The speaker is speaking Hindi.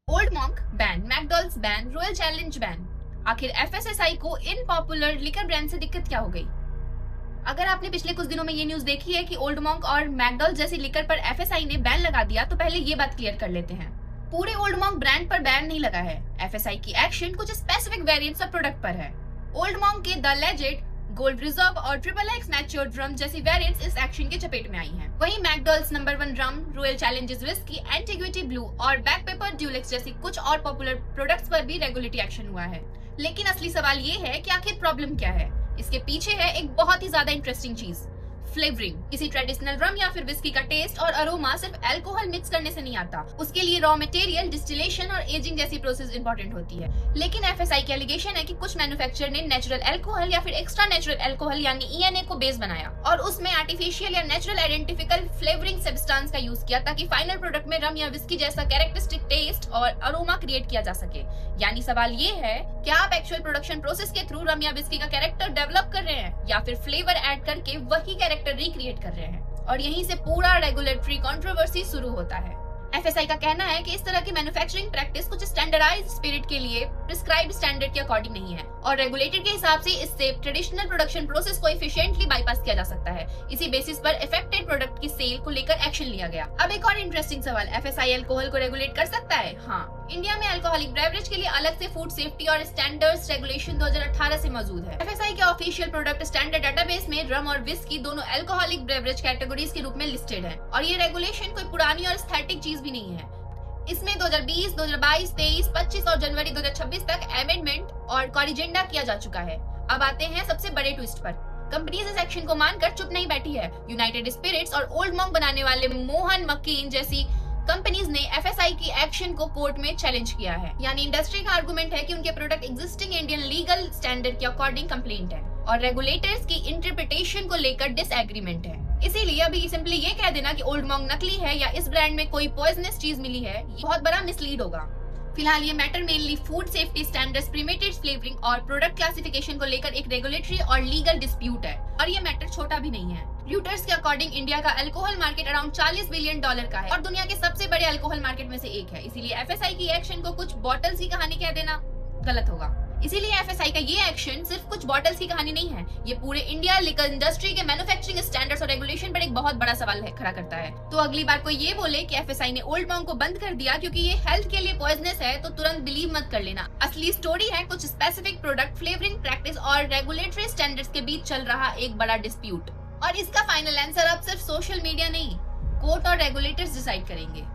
Old Monk ban, McDowell's ban, Royal Challenge ban. आखिर एफएसएसआई को इन पॉपुलर लिकर ब्रांड से दिक्कत क्या हो गई? अगर आपने पिछले कुछ दिनों में ये न्यूज देखी है कि ओल्ड मॉन्क और मैकडॉल्ड्स जैसी लिकर पर एफएसआई ने बैन लगा दिया, तो पहले ये बात क्लियर कर लेते हैं। पूरे ओल्ड मॉन्क ब्रांड पर बैन नहीं लगा है। एफएसआई की एक्शन कुछ स्पेसिफिक वेरिएंट्स ऑफ प्रोडक्ट पर है। ओल्ड मॉन्क के द लेजेंड, गोल्ड रिजर्व और ट्रिपल एक्स मैच्योर्ड रम जैसी वेरिएंट्स इस एक्शन के चपेट में आई हैं। वहीं मैकडॉल्ड्स नंबर 1 रम, रॉयल चैलेंजेस विस्की, एंटीग्विटी ब्लू और बैक पेपर ड्यूलेक्स जैसी कुछ और पॉपुलर प्रोडक्ट्स पर भी रेगुलेटरी एक्शन हुआ है। लेकिन असली सवाल ये है कि आखिर प्रॉब्लम क्या है? इसके पीछे है एक बहुत ही ज्यादा इंटरेस्टिंग चीज, फ्लेवरिंग। किसी ट्रेडिशनल रम या फिर विस्की का टेस्ट और अरोमा सिर्फ अल्कोहल मिक्स करने से नहीं आता। उसके लिए रॉ मटेरियल, डिस्टिलेशन और एजिंग जैसी प्रोसेस इंपॉर्टेंट होती है। लेकिन एफएसआई की एलिगेशन है कि कुछ मैन्युफैक्चरर ने नेचुरल अल्कोहल या फिर एक्स्ट्रा नेचुरल अल्कोहल यानी ईएनए को बेस बनाया और उसमें आर्टिफिशियल या नेचुरल आइडेंटिफिकल फ्लेवरिंग सब्सटेंस का यूज किया ताकि फाइनल प्रोडक्ट में रम या विस्की जैसा कैरेक्टरिस्टिक टेस्ट और अरोमा क्रिएट किया जा सके। यानी सवाल ये है, क्या आप एक्चुअल प्रोडक्शन प्रोसेस के थ्रू रम या विस्की का कैरेक्टर डेवलप कर रहे हैं या फिर फ्लेवर ऐड करके वही कैरेक्टर रिक्रिएट कर रहे हैं? और यहीं से पूरा रेगुलेटरी कंट्रोवर्सी शुरू होता है। एफएसआई का कहना है कि इस तरह की मैन्युफैक्चरिंग प्रैक्टिस कुछ स्टैंडर्डाइज्ड स्पिरिट के लिए प्रिस्क्राइब्ड स्टैंडर्ड के अकॉर्डिंग नहीं है और रेगुलेटर के हिसाब से इससे ट्रेडिशनल प्रोडक्शन प्रोसेस को एफिशिएंटली बाईपास किया जा सकता है। इसी बेसिस पर अफेक्टेड प्रोडक्ट की सेल को लेकर एक्शन लिया गया। अब एक और इंटरेस्टिंग सवाल, एफएसआई अल्कोहल को रेगुलेट कर सकता है? हाँ, इंडिया में अल्कोहलिक बेवरेज के लिए अलग से फूड सेफ्टी और स्टैंडर्ड्स रेगुलेशन 2018 से मौजूद है। एफएसआई के ऑफिशियल प्रोडक्ट स्टैंडर्ड डेटाबेस में रम और विस्की दोनों अल्कोहलिक बेवरेज कैटेगरीज के रूप में लिस्टेड है और ये रेगुलेशन कोई पुरानी और एस्थेटिक चीज भी नहीं है। इसमें 2020, 2022, 23, 25 और जनवरी 2026 तक अमेंडमेंट और कॉरिजेंडा किया जा चुका है। अब आते हैं सबसे बड़े ट्विस्ट पर। कंपनीज इस एक्शन को मानकर चुप नहीं बैठी है। यूनाइटेड स्पिरिट्स और ओल्ड मॉन्क बनाने वाले मोहन मक्केन जैसी कंपनीज ने एफएसआई की एक्शन को कोर्ट में चैलेंज किया है। यानी इंडस्ट्री का आर्गुमेंट है कि उनके product existing Indian legal standard के अकॉर्डिंग कंप्लेंट है और रेगुलेटर्स की इंटरप्रिटेशन को लेकर डिसएग्रीमेंट है। इसीलिए अभी सिंपली ये कह देना कि ओल्ड मॉन्क नकली है या इस ब्रांड में कोई पॉइजनस चीज मिली है, ये बहुत बड़ा मिसलीड होगा। फिलहाल ये matter mainly food safety standards, प्रीमेटेड फ्लेवरिंग और प्रोडक्ट क्लासिफिकेशन को लेकर एक रेगुलेटरी और लीगल डिस्प्यूट है और ये मैटर छोटा भी नहीं है। रॉयटर्स के अकॉर्डिंग इंडिया का अल्कोहल मार्केट अराउंड $40 बिलियन का है और दुनिया के सबसे बड़े अल्कोहल मार्केट में से एक है। इसीलिए एफएसआई की एक्शन को कुछ बॉटल्स की कहानी कह देना गलत होगा। इसीलिए एफएसआई का ये एक्शन सिर्फ कुछ बॉटल्स की कहानी नहीं है, ये पूरे इंडिया लिकर इंडस्ट्री के मैन्युफैक्चरिंग स्टैंडर्ड्स और रेगुलेशन पर एक बहुत बड़ा सवाल खड़ा करता है। तो अगली बार कोई ये बोले कि एफएसआई ने ओल्ड मॉन्क को बंद कर दिया क्योंकि ये हेल्थ के लिए पॉइजनस है, तो तुरंत बिलीव मत कर लेना। असली स्टोरी है कुछ स्पेसिफिक प्रोडक्ट फ्लेवरिंग प्रैक्टिस और रेगुलेटरी स्टैंडर्ड्स के बीच चल रहा एक बड़ा डिस्प्यूट। और इसका फाइनल आंसर अब सिर्फ सोशल मीडिया नहीं, कोर्ट और रेगुलेटर्स डिसाइड करेंगे।